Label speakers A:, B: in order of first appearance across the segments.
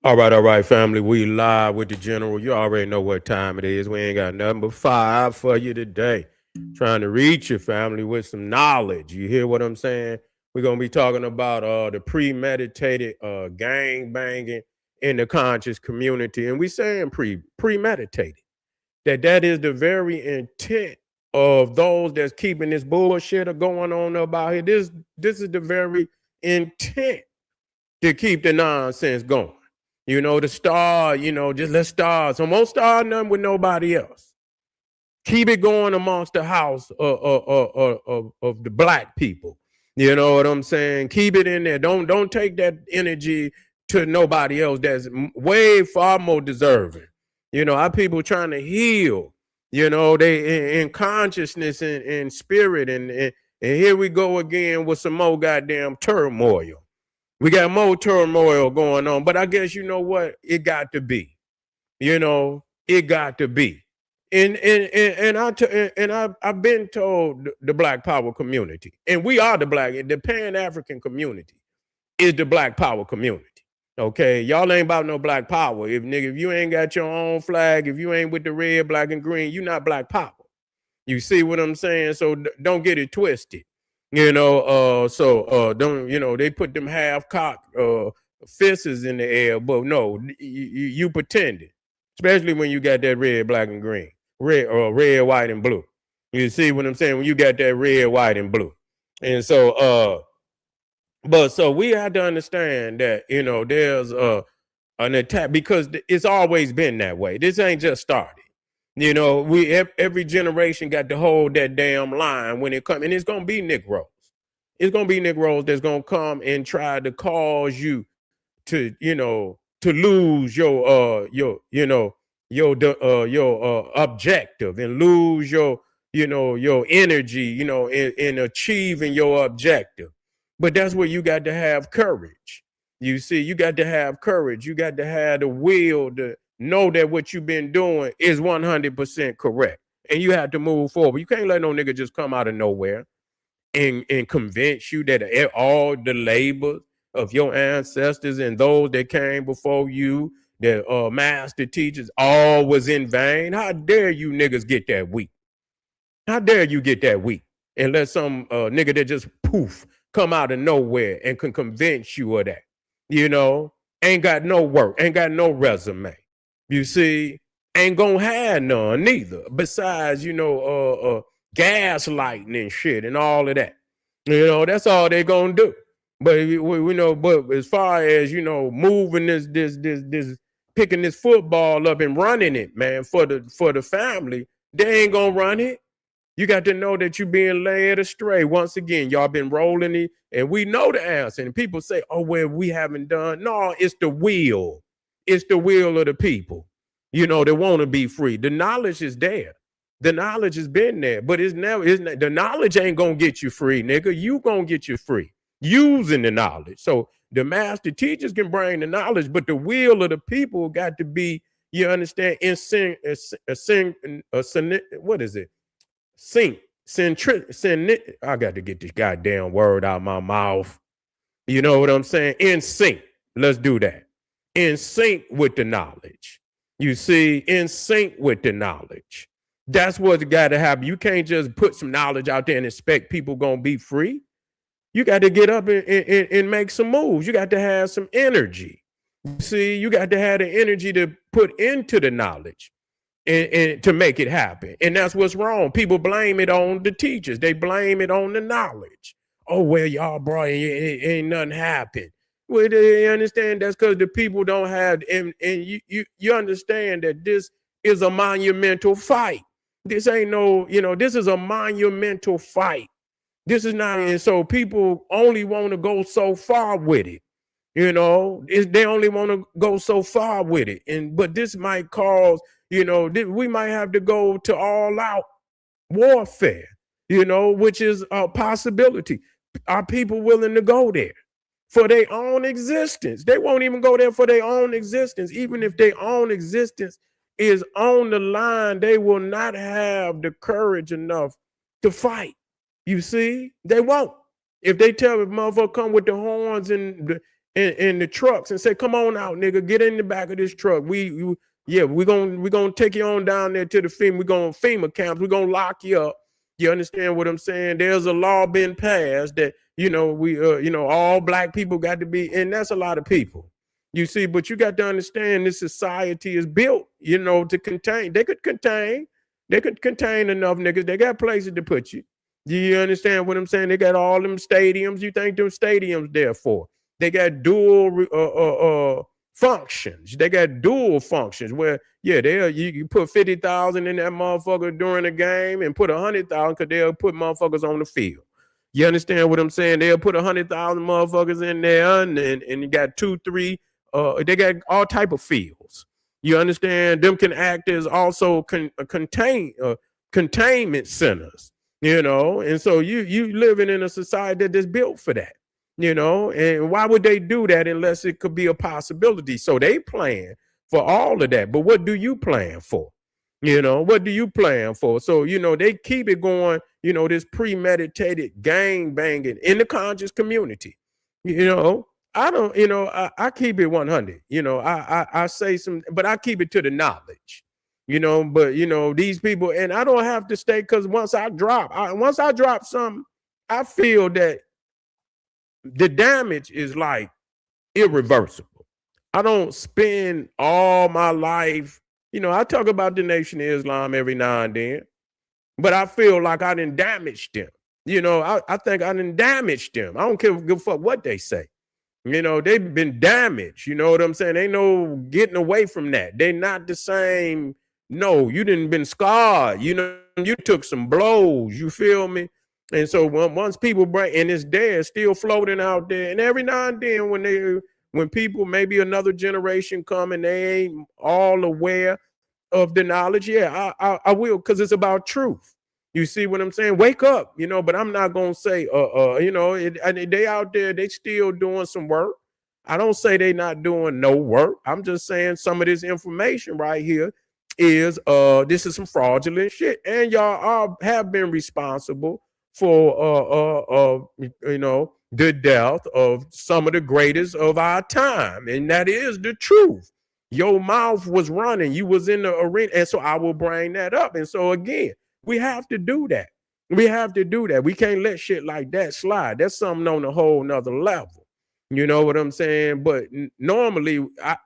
A: All right, family. We live with the general. You already know what time it is. We ain't got nothing but five for you today. Trying to reach your family with some knowledge. You hear what I'm saying? We're gonna be talking about the premeditated gang banging in the conscious community, and we saying premeditated. That is the very intent of those that's keeping this bullshit going on about here. This is the very intent to keep the nonsense going. To start, just let's start. So won't start nothing with nobody else. Keep it going amongst the house of the black people. You know what I'm saying? Keep it in there. Don't take that energy to nobody else that's way far more deserving. Our people trying to heal. They in consciousness and spirit, and here we go again with some more goddamn turmoil. We got more turmoil going on, but I guess you know what? It got to be. It got to be. I've been told the Black Power community, and we are the Pan African community is the Black Power community. Okay, y'all ain't about no Black Power. If you ain't got your own flag, if you ain't with the red, black, and green, you not Black Power. You see what I'm saying? So don't get it twisted. Don't, they put them half cocked fists in the air, but no, you pretended, especially when you got that red, black, and green, red, white, and blue. You see what I'm saying? When you got that red, white, and blue. And so we have to understand that, there's an attack because it's always been that way. This ain't just started. Every generation got to hold that damn line when it comes, and it's gonna be Negroes. It's gonna be Negroes that's gonna come and try to cause you to lose your objective and lose your energy, in achieving your objective. But that's where you got to have courage. You see, you got to have courage. You got to have the will to know that what you've been doing is 100% correct. And you have to move forward. You can't let no nigga just come out of nowhere and convince you that all the labor of your ancestors and those that came before you, the master teachers, all was in vain. How dare you niggas get that weak? How dare you get that weak and let some nigga that just poof come out of nowhere and can convince you of that? Ain't got no work, ain't got no resume. You see, ain't gonna have none neither. Besides, gaslighting and shit and all of that. That's all they gonna do. But but as far as moving this, picking this football up and running it, man, for the family, they ain't gonna run it. You got to know that you're being led astray. Once again, y'all been rolling it, and we know the answer. And people say, "Oh, well, we haven't done." No, it's the will. It's the will of the people. They want to be free. The knowledge is there. The knowledge has been there, but the knowledge ain't gonna get you free, nigga. You gonna get you free using the knowledge. So the master teachers can bring the knowledge, but the will of the people got to be, you understand, what is it? I got to get this goddamn word out of my mouth. You know what I'm saying? In sync. Let's do that. In sync with the knowledge. You see, in sync with the knowledge. That's what's got to happen. You can't just put some knowledge out there and expect people gonna be free. You got to get up and make some moves. You got to have some energy. You see, you got to have the energy to put into the knowledge. And to make it happen. And that's what's wrong. People blame it on the teachers. They blame it on the knowledge. Oh, well, y'all, bro, ain't nothing happened. Well, they understand that's because the people don't have, and you understand that this is a monumental fight. This ain't no, this is a monumental fight. This is not, and so people only want to go so far with it. They only want to go so far with it. But this might cause, we might have to go to all out warfare, which is a possibility. Are people willing to go there for their own existence? They won't even go there for their own existence. Even if their own existence is on the line, they will not have the courage enough to fight. You see, they won't. If they tell the motherfucker come with the horns and in the trucks and say, "Come on out, nigga, get in the back of this truck. We're gonna take you on down there to the FEMA camps. We're gonna lock you up." You understand what I'm saying? There's a law been passed that all black people got to be, and that's a lot of people. You see, but you got to understand this society is built, to contain. They could contain enough niggas. They got places to put you. Do you understand what I'm saying? They got all them stadiums. You think them stadiums there for? They got dual functions. They got dual functions where, you put 50,000 in that motherfucker during a game and put 100,000 because they'll put motherfuckers on the field. You understand what I'm saying? They'll put 100,000 motherfuckers in there and you got 2, 3. They got all type of fields. You understand? Them can act as also containment centers. And so you living in a society that is built for that. And why would they do that unless it could be a possibility? So they plan for all of that. But what do you plan for? What do you plan for? So, they keep it going, this premeditated gang banging in the conscious community. I don't, I keep it 100. I say some, but I keep it to the knowledge. But these people, and I don't have to stay, because once I drop something, I feel that the damage is like irreversible. I don't spend all my life, I talk about the Nation of Islam every now and then, but I feel like I done damaged them. I think I done damaged them. I don't give a fuck what they say. They've been damaged. You know what I'm saying? Ain't no getting away from that. They're not the same. No, you didn't been scarred. You took some blows. You feel me? And so once people break, and it's there, still floating out there. And every now and then when people, maybe another generation come and they ain't all aware of the knowledge, I will, because it's about truth. You see what I'm saying? Wake up, but I'm not going to say, they out there, they still doing some work. I don't say they not doing no work. I'm just saying some of this information right here is, this is some fraudulent shit. And y'all have been responsible for, the death of some of the greatest of our time. And that is the truth. Your mouth was running. You was in the arena. And so I will bring that up. And so again, we have to do that. We have to do that. We can't let shit like that slide. That's something on a whole nother level. You know what I'm saying? But normally, I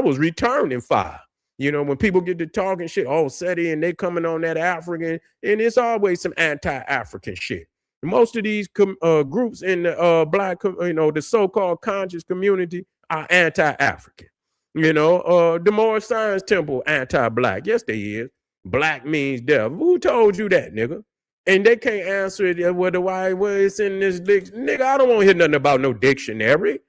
A: was returning fire. When people get to talking shit, SETI, and they coming on that African, and it's always some anti-African shit. Most of these groups in the black, the so-called conscious community are anti-African. The Moorish Science Temple anti-black. Yes, they is. Black means devil. Who told you that, nigga? And they can't answer it why it's in this dictionary. Nigga, I don't want to hear nothing about no dictionary.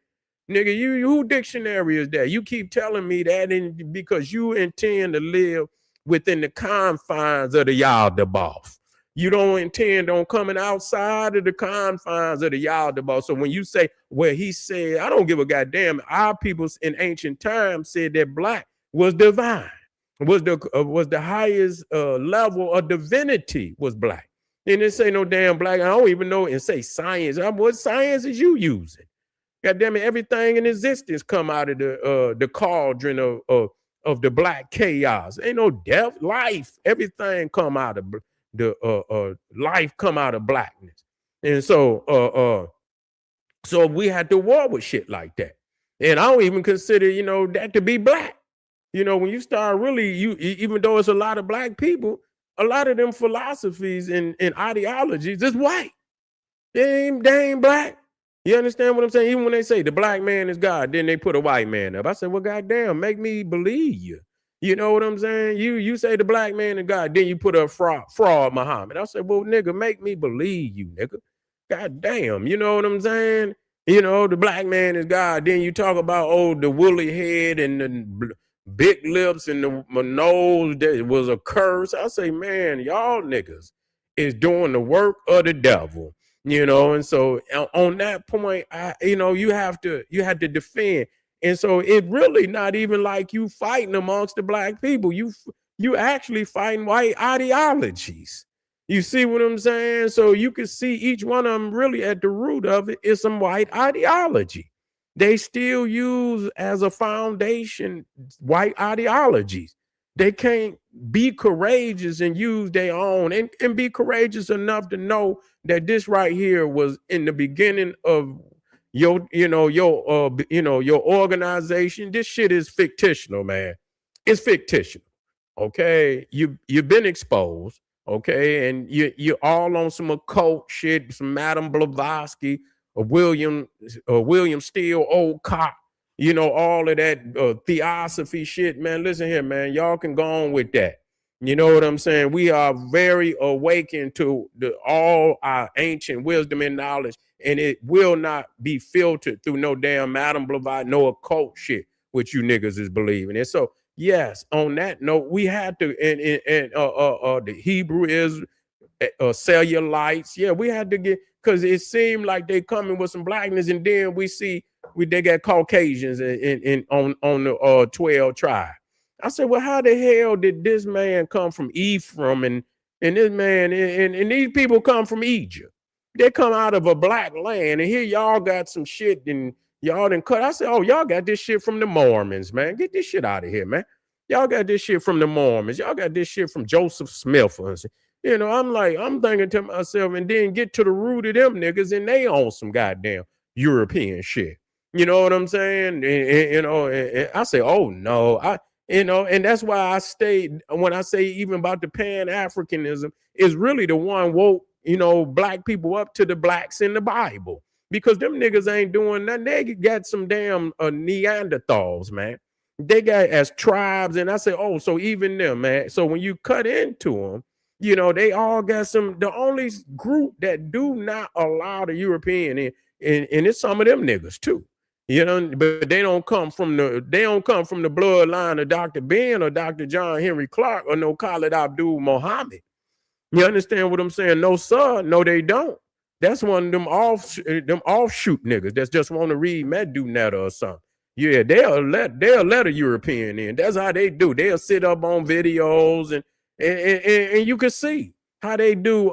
A: Nigga, who dictionary is that? You keep telling me that because you intend to live within the confines of the Yaldabaoth. You don't intend on coming outside of the confines of the Yaldabaoth. So when you say, well, he said, I don't give a goddamn. Our people in ancient times said that black was divine. Was the highest level of divinity was black. And it say no damn black. I don't even know and say science. What science is you using? God damn it, everything in existence come out of the cauldron of the black chaos. Ain't no death, life. Everything come out of the life come out of blackness. And so we had to war with shit like that. And I don't even consider, that to be black. When you start really, even though it's a lot of black people, a lot of them philosophies and ideologies is white. They ain't black. You understand what I'm saying? Even when they say the black man is God, then they put a white man up. I said, well, goddamn, make me believe you. You know what I'm saying? You say the black man is God, then you put a fraud Muhammad. I said, well, nigga, make me believe you, nigga. Goddamn, you know what I'm saying? The black man is God. Then you talk about, the woolly head and the big lips and the nose that was a curse. I say, man, y'all niggas is doing the work of the devil, and so on that point, you have to defend. And so it really not even like you fighting amongst the black people. You actually fighting white ideologies. You see what I'm saying? So you can see each one of them really at the root of it is some white ideology. They still use as a foundation white ideologies. They can't be courageous and use their own and be courageous enough to know that this right here was in the beginning of your organization. This shit is fictional, man. It's fictional. Okay, you've been exposed. Okay, and you're all on some occult shit, some Madame Blavatsky or William Steele, old cop. All of that theosophy shit, man. Listen here, man. Y'all can go on with that. You know what I'm saying? We are very awakened to all our ancient wisdom and knowledge, and it will not be filtered through no damn Madame Blavatsky, no occult shit, which you niggas is believing. And so, yes, on that note, we had to, and the Hebrew is cellulites. Yeah, we had to get, because it seemed like they coming with some blackness, and then we see they got Caucasians on the 12 tribe. I said, well, how the hell did this man come from Ephraim and this man and these people come from Egypt? They come out of a black land, and here y'all got some shit and y'all done cut. I said, oh, y'all got this shit from the Mormons, man. Get this shit out of here, man. Y'all got this shit from the Mormons. Y'all got this shit from Joseph Smith. I'm thinking to myself, and then get to the root of them niggas, and they own some goddamn European shit. You know what I'm saying? And I say, oh no, and that's why I stayed. When I say even about the Pan-Africanism, is really the one woke, black people up to the blacks in the Bible, because them niggas ain't doing nothing. They got some damn Neanderthals, man. They got as tribes, and I say, oh, so even them, man. So when you cut into them, they all got some. The only group that do not allow the European in, and it's some of them niggas too. But they don't come from the bloodline of Dr. Ben or Dr. John Henry Clark or no Khalid Abdul Muhammad. You understand what I'm saying? No, sir. No, they don't. That's one of them offshoot niggas that just want to read Medu Netta or something. Yeah, they'll let a European in. That's how they do. They'll sit up on videos and you can see how they do.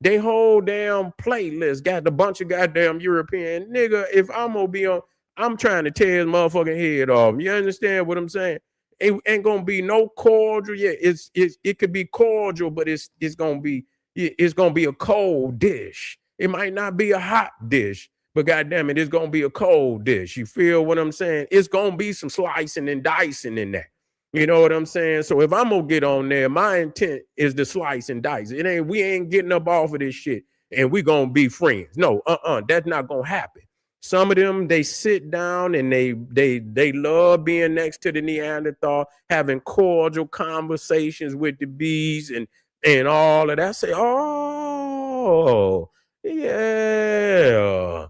A: They whole damn playlist got a bunch of goddamn European nigga. If I'm gonna be on, I'm trying to tear his motherfucking head off. You understand what I'm saying? It ain't gonna be no cordial. Yeah, it could be cordial, but it's gonna be a cold dish. It might not be a hot dish, but goddamn it, it's gonna be a cold dish. You feel what I'm saying? It's gonna be some slicing and dicing in that. You know what I'm saying? So if I'm gonna get on there, my intent is to slice and dice. We ain't getting up off of this shit and we gonna be friends. No, that's not gonna happen. Some of them, they sit down and they love being next to the Neanderthal, having cordial conversations with the bees and all of that. I say, oh yeah,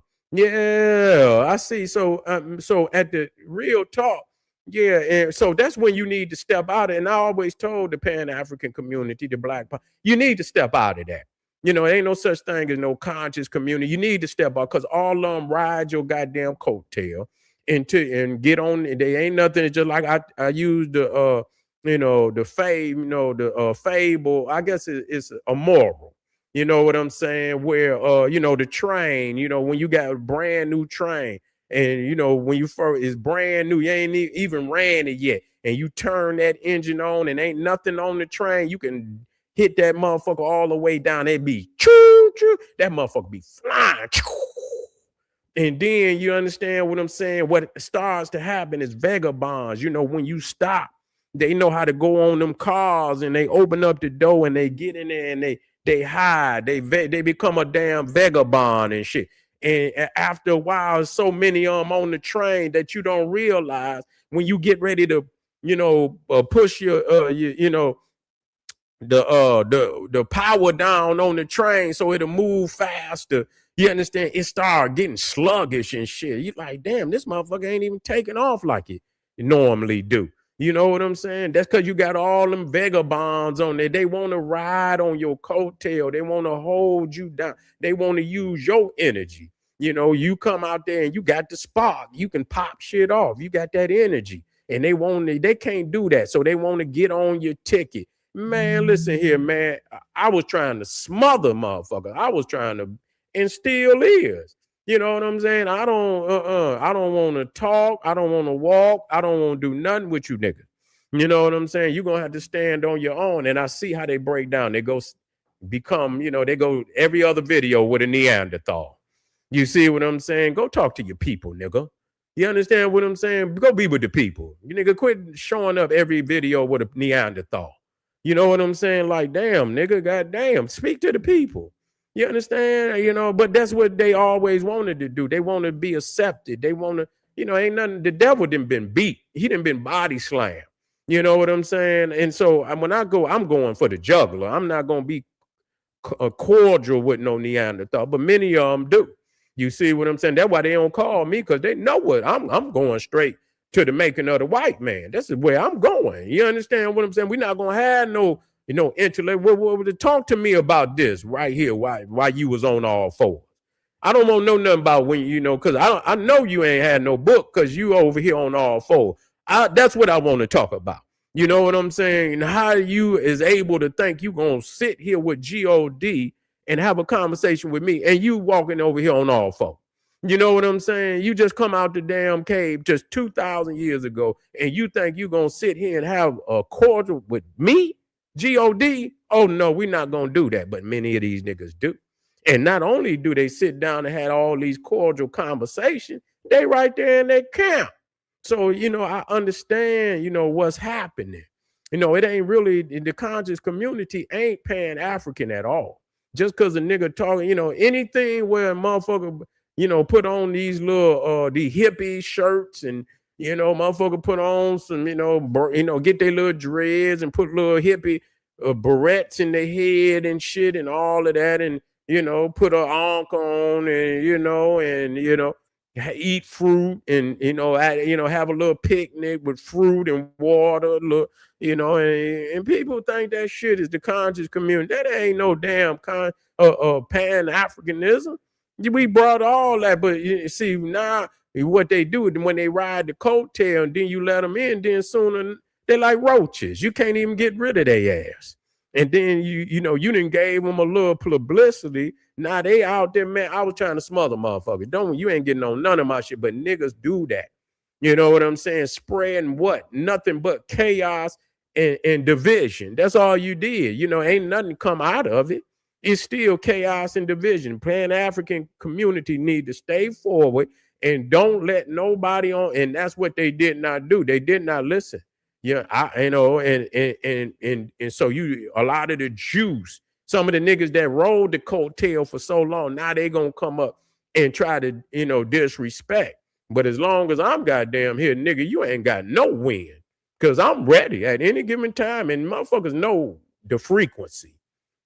A: I see. So at the real talk. Yeah, and so that's when you need to step out. And I always told the Pan-African community, the black, you need to step out of that. Ain't no such thing as no conscious community. You need to step out, because all of them ride your goddamn coattail and get on. They ain't nothing. It's just like I use the fable. I guess it's a moral. You know what I'm saying? Where the train. When you got a brand new train. And when you first, it's brand new, you ain't even ran it yet, and you turn that engine on and ain't nothing on the train, you can hit that motherfucker all the way down. It be choo choo, that motherfucker be flying. And then you understand what I'm saying? What starts to happen is vagabonds. When you stop, they know how to go on them cars, and they open up the door and they get in there and they hide. They become a damn vagabond and shit. And after a while, so many of them on the train that you don't realize when you get ready to, push the power down on the train so it'll move faster. You understand? It start getting sluggish and shit. You like, damn, this motherfucker ain't even taking off like it normally do. You know what I'm saying? That's because you got all them vagabonds on there. They want to ride on your coattail. They want to hold you down. They want to use your energy. You come out there and you got the spark. You can pop shit off. You got that energy. And they can't do that. So they want to get on your ticket. Man, listen here, man. I was trying to smother motherfucker. I was trying to, and still is. You know what I'm saying? I don't want to talk. I don't want to walk. I don't want to do nothing with you, nigga. You know what I'm saying? You're gonna have to stand on your own. And I see how they break down. They go become, they go every other video with a Neanderthal. You see what I'm saying? Go talk to your people, nigga. You understand what I'm saying? Go be with the people. You nigga quit showing up every video with a Neanderthal. You know what I'm saying? Like, damn, nigga, goddamn, speak to the people. You understand? But that's what they always wanted to do. They want to be accepted. They want to, ain't nothing. The devil didn't been beat. He didn't been body slammed. You know what I'm saying? And so when I go, I'm going for the juggler. I'm not going to be cordial with no Neanderthal, but many of them do. You see what I'm saying? That's why they don't call me, because they know what I'm going straight to the making of the white man. That's where I'm going. You understand what I'm saying? We're not gonna have no, intellect. Talk to me about this right here. Why you was on all fours? I don't want to know nothing about when because I know you ain't had no book because you over here on all fours. That's what I want to talk about. You know what I'm saying? And how you is able to think you gonna sit here with God and have a conversation with me, and you walking over here on all fours. You know what I'm saying? You just come out the damn cave just 2,000 years ago, and you think you gonna sit here and have a cordial with me, God? Oh no, we're not gonna do that. But many of these niggas do. And not only do they sit down and have all these cordial conversations, they right there in their camp. So, I understand, what's happening. It ain't really, the conscious community ain't Pan-African at all. Just because a nigga talking, anything where a motherfucker, put on these little, the hippie shirts and, motherfucker put on some, get their little dreads and put little hippie barrettes in their head and shit and all of that. And, put an ankh on and, eat fruit and have a little picnic with fruit and water, look, and people think that shit is the conscious community. That ain't no damn Pan-Africanism. We brought all that, but you see now what they do when they ride the coattail and then you let them in, then sooner they're like roaches. You can't even get rid of their ass. And then you didn't gave them a little publicity. Now they out there, man. I was trying to smother motherfuckers. You ain't getting on none of my shit, but niggas do that. You know what I'm saying? Spreading what? Nothing but chaos and division. That's all you did. Ain't nothing come out of it. It's still chaos and division. Pan-African community need to stay forward and don't let nobody on. And that's what they did not do. They did not listen. Yeah, and so a lot of the Jews, some of the niggas that rolled the coattail for so long, now they gonna come up and try to, disrespect. But as long as I'm goddamn here, nigga, you ain't got no win. Cause I'm ready at any given time, and motherfuckers know the frequency.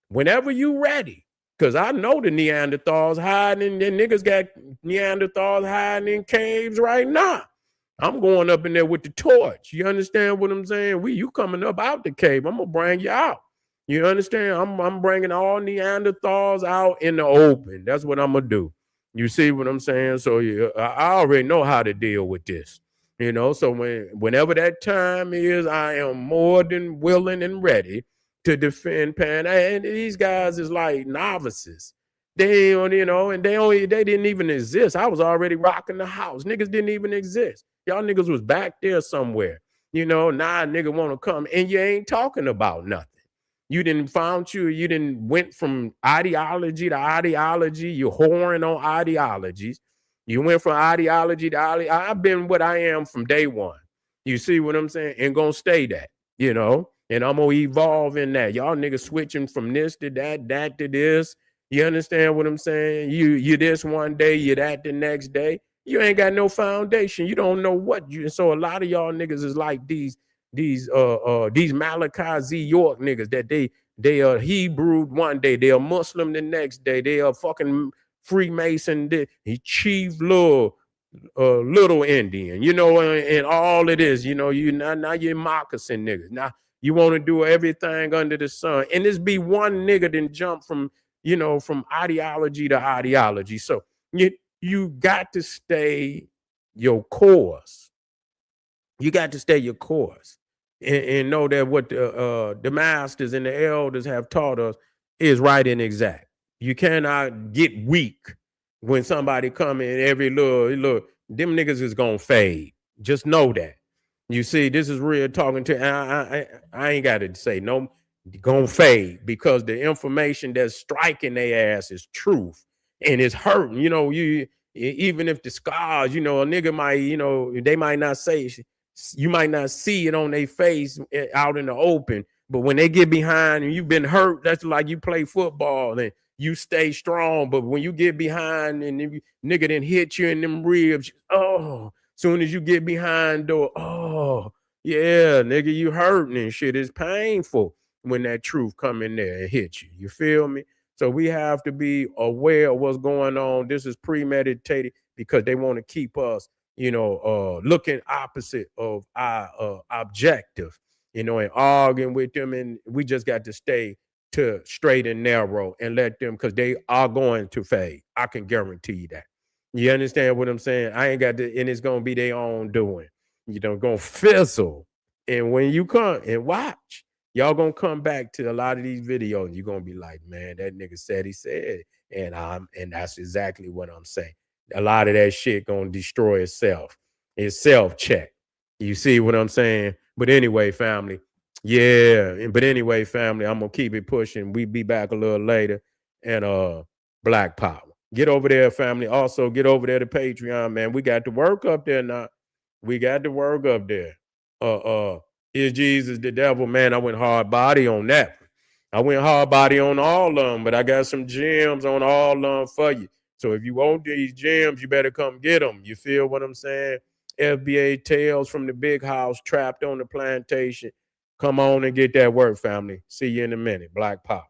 A: Whenever you ready, cause I know the Neanderthals hiding, and niggas got Neanderthals hiding in caves right now. I'm going up in there with the torch. You understand what I'm saying? You coming up out the cave. I'm gonna bring you out. You understand? I'm bringing all Neanderthals out in the open. That's what I'm gonna do. You see what I'm saying? So I already know how to deal with this. So whenever that time is, I am more than willing and ready to defend Pan. And these guys is like novices. They, and they didn't even exist. I was already rocking the house. Niggas didn't even exist. Y'all niggas was back there somewhere. Now a nigga want to come and you ain't talking about nothing. You didn't went from ideology to ideology. You're whoring on ideologies. You went from ideology to ideology. I've been what I am from day one. You see what I'm saying? And gonna stay that, and I'm gonna evolve in that. Y'all niggas switching from this to that to this. You understand what I'm saying? You this one day, you that the next day. You ain't got no foundation. You don't know what you. So a lot of y'all niggas is like these Malachi Z. York niggas that they are Hebrew one day, they are Muslim the next day, they are fucking Freemason, he chief little Indian, and all it is, you now you're moccasin niggas. Now you want to do everything under the sun, and this be one nigga then jump from from ideology to ideology. So you got to stay your course. You got to stay your course. and know that what the masters and the elders have taught us is right and exact. You cannot get weak when somebody come in every little them niggas is gonna fade. Just know that. You see, this is real talking to I ain't gotta say no gonna fade because the information that's striking their ass is truth and it's hurting. Even if the scars, a nigga might, they might not say, you might not see it on their face out in the open, but when they get behind and you've been hurt, that's like you play football and you stay strong. But when you get behind and nigga then hit you in them ribs, oh, soon as you get behind door, oh, yeah, nigga, you hurting and shit. It's painful when that truth come in there and hit you. You feel me? So we have to be aware of what's going on. This is premeditated because they want to keep us, looking opposite of our objective, and arguing with them. And we just got to stay to straight and narrow and let them, because they are going to fade. I can guarantee you that. You understand what I'm saying? I ain't got to, and it's going to be their own doing. Going to fizzle. And when you come and watch, y'all gonna come back to a lot of these videos. You're gonna be like, man, that nigga said he said, and that's exactly what I'm saying. A lot of that shit gonna destroy itself. It's self-check. You see what I'm saying? But anyway, family. Yeah, but anyway, family, I'm gonna keep it pushing. We be back a little later. And Black Power. Get over there, family. Also, get over there to Patreon, man. We got to work up there now. We got to work up there. Is Jesus the devil? Man, I went hard body on that. I went hard body on all of them, but I got some gems on all of them for you. So if you want these gems, you better come get them. You feel what I'm saying? FBA Tales from the Big House, Trapped on the Plantation. Come on and get that work, family. See you in a minute. Black Pop.